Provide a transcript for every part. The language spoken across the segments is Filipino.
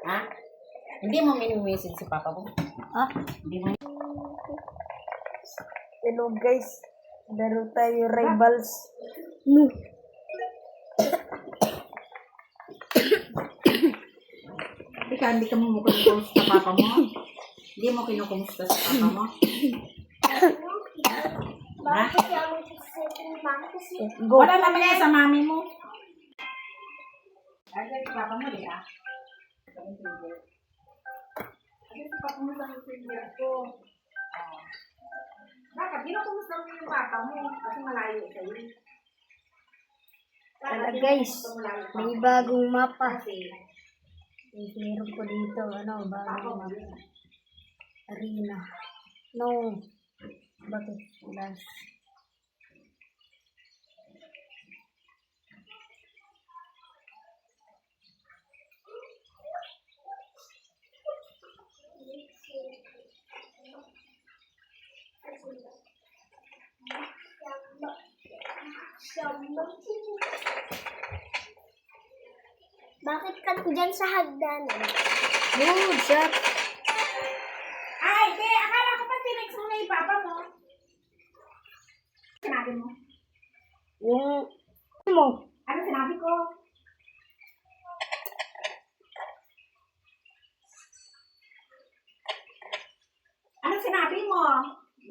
Ha? Hindi mo mini-message si papa mo? Ha? Hindi mo. Hello guys. Laro tayo rivals. No. Hindi ka mo kinukumusta sa papa mo? Hindi mo kinukumusta sa papa mo? Ha? Go. Wala naman yan sa mami mo. Ay, si papa mo, di ba? Ay, si papa mo sa messenger ko. Bakit? Kinukumusta mo yung papa mo kasi malayo sa'yo. Wala guys. May bagong mapa. Meron ko dito. Ano? Bagong mapa. Arena. No. Bakit? Last. Bakit ka dyan sa hagdanan? Good shot. Ay, be, akala ko pa tinext mo na yung papa mo. Sinabi mo? Yung mo. Ano sinabi ko? Ano sinabi mo?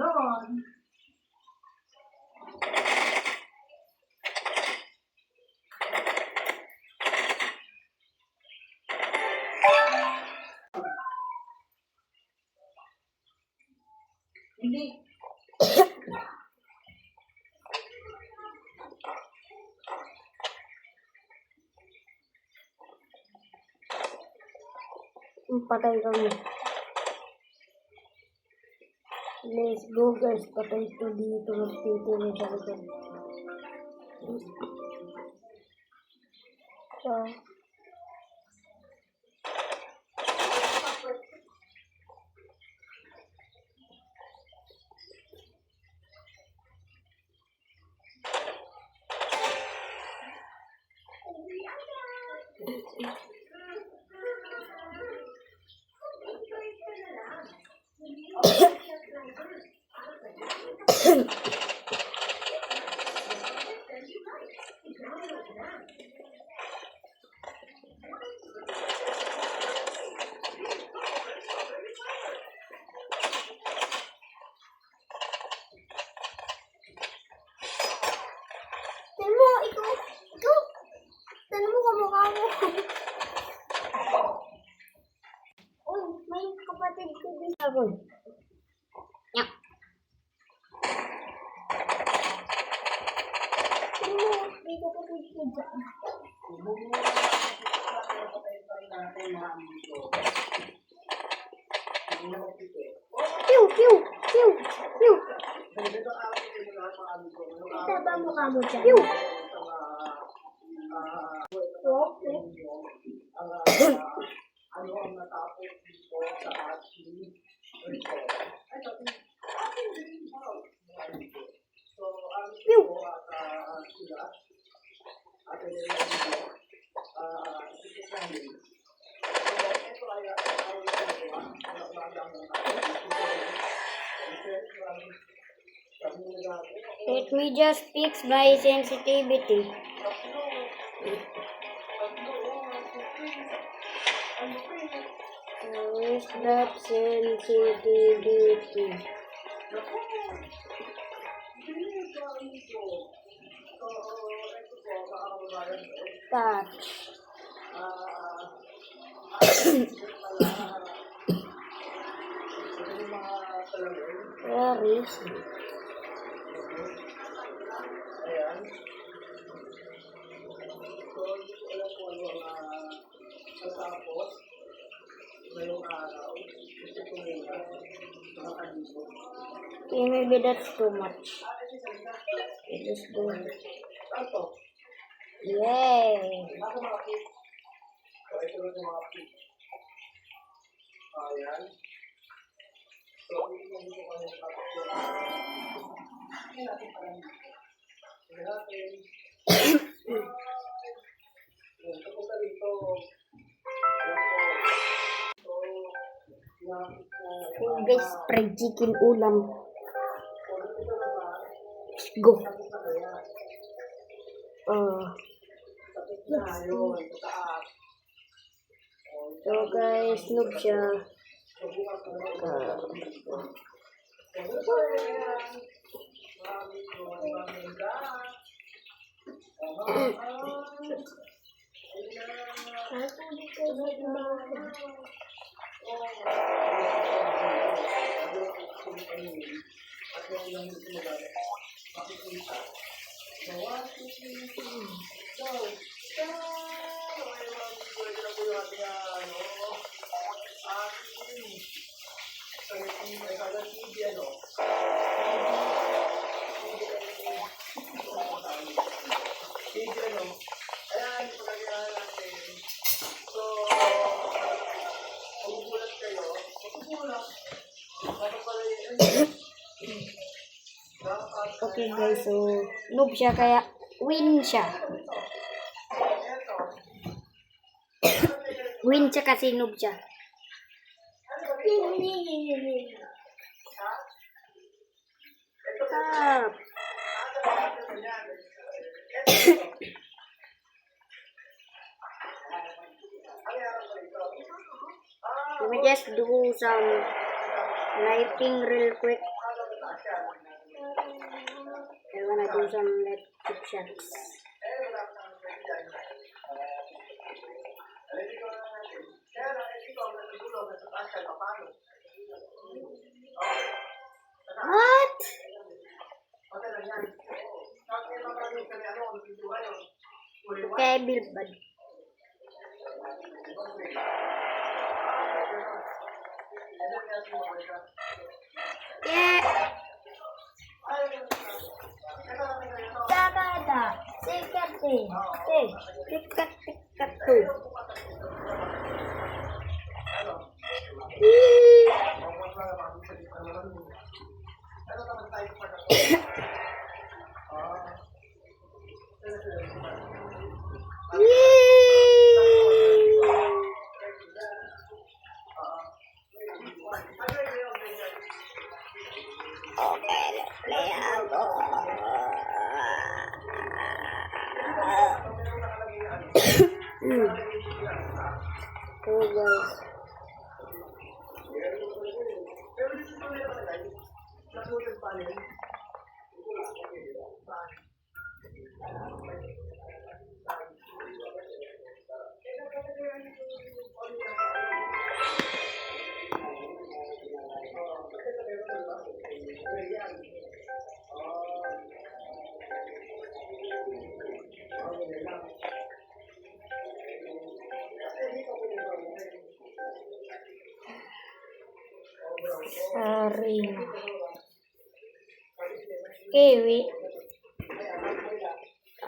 Doon. Hindi. Patay kami. Let's go guys. Patay to dito. Magtitiri sa likod. So, Tignan mo, ikaw. Tignan mo kamukha mo. Uy, may kapatid ko din. ako. Tignan mo, may kapatid ko dyan. Pew, pew, pew, pew. Ito ba mukha mo dyan? Pew. Okay. Pew. Let me just fix my sensitivity. Where's that sensitivity? Touch. Where is it? Okay, maybe that's too much. Okay, let's go. Yay! Guys, fried chicken ulam. Go. So guys, noob siya. Okay guys, so noob siya kaya win siya. Win siya kasi noob siya. Stop. Let me just do some lighting real quick. I wanna do some light shots. What? Okay, Bilbad. Yeah. Da. Sikat eh. Sikat tuh. Oh guys. Sarina. Kiwi.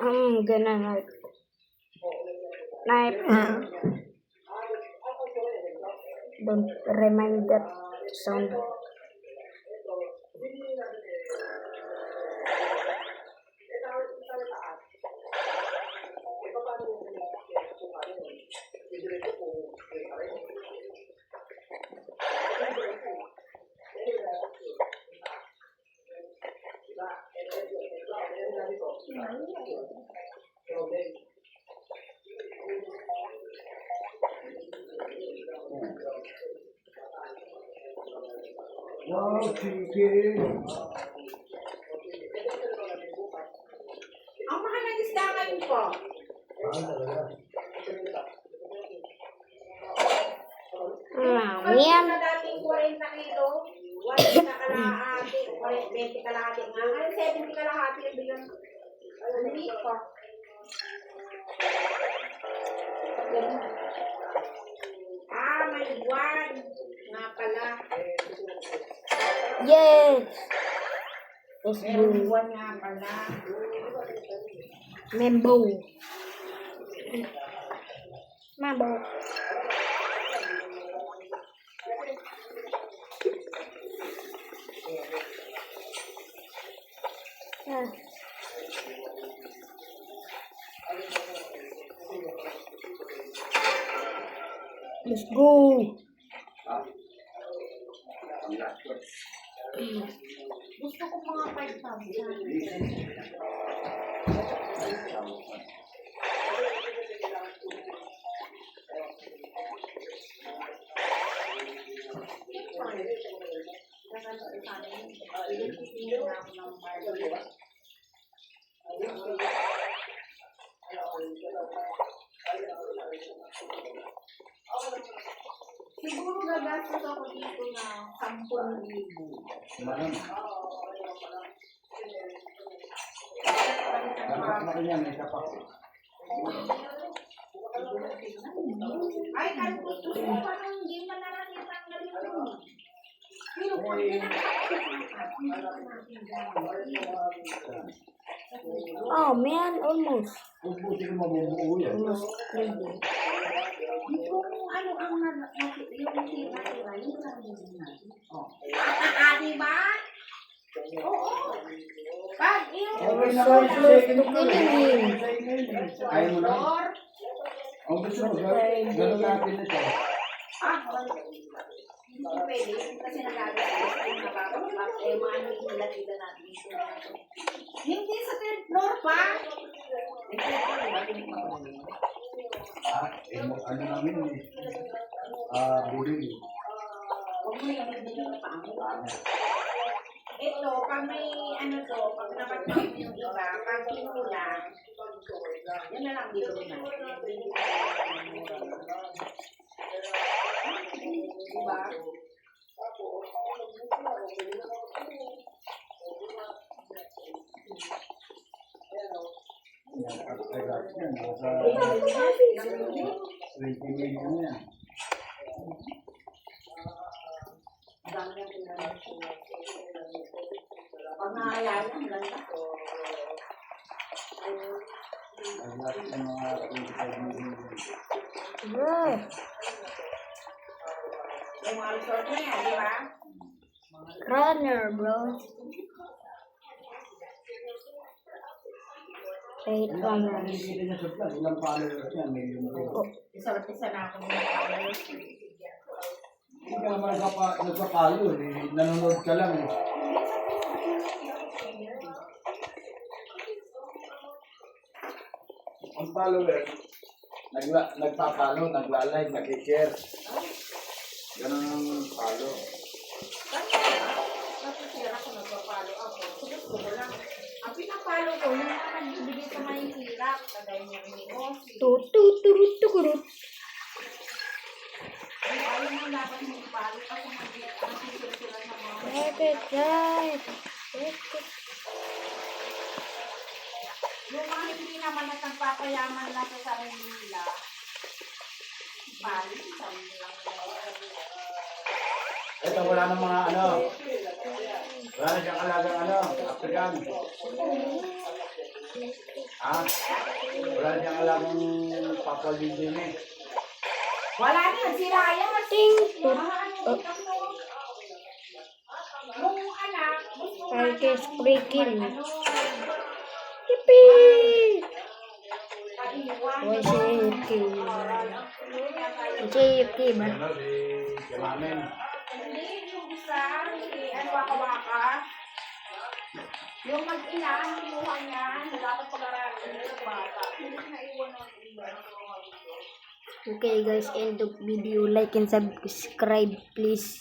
I'm gonna knife. Don't remind that sound. Ang mahal ng isda ngayon po. Yan. Sa dating 40 kilo, 1 na kalahati, 20 kalahati nga. Ngayon 70 kalahati yung bilang. Hindi pa. May buwan. Nga pala. Yes. Merong buwan nga pala. Membo. Mambo. Let's go. Gusto ko mga 5,000. Siguro gagastos ako dito na 10,000. Ay, kalpos ko parang hindi man na natin tanggalin yun. Pero kung Oh man, almost. Almost Ready. yung ano ang yung tira-tira, yun lang din natin. Diba? Oo. Pag yung So close to killing him. Ayaw mo na. door, Ang gusto mo, gano'n natin ito. hindi pwede kasi nagagawa yung nabababab eh mga nila natin hindi sa third floor pa. Ano namin eh. Bili. Huwag mo yung bibili na pangit. Ito, pag may ano to, pag napagpapin yung iba, pag kinulang, yun na lang dito na. Diba? Nasa 20 million yan. Pag naalala, ang ganda. Ang lahat ng mga 25 million. Bro. Yung mga resort na yan, di ba? Runner, bro. Wait, runner. Hindi niya sa vlog, ilang followers yan, million rin. Isa na ako ng followers. Hindi ka naman nagpapalo eh, nanonood ka lang eh. Ang follower, nagpapalo, nagla-like, nag-share. Ganun ang follow. Kasi ako nagpapalo ako. Gusto ko lang. Ang pinapalo ko, yung mga nagbibigay sa may hirap. Kagaya niya may osi. Tuturut. Ay, ayaw mo dapat mo ipalo kasi mag-sisira sila sa mga Let it die. yung mga hindi naman at nagpapayaman na sa sarili nila. Pali, sarili lang nila. Ito, wala nang mga ano. Wala na siyang alagang ano, African. Ha? Wala na siyang alagang papalindin eh. Wala na, si Ryan. Ting. Yung anak, gusto nga I niya just breaking. Paiwan. What's it? JFK ba? Ano, si Jamamin. Hindi, yung isa, ano, waka-waka. Yung mag-ina, kinuha niya, dapat pag-aralin sa bata. Hindi na iwan ng iba. Okay guys, end of video. Like and subscribe please.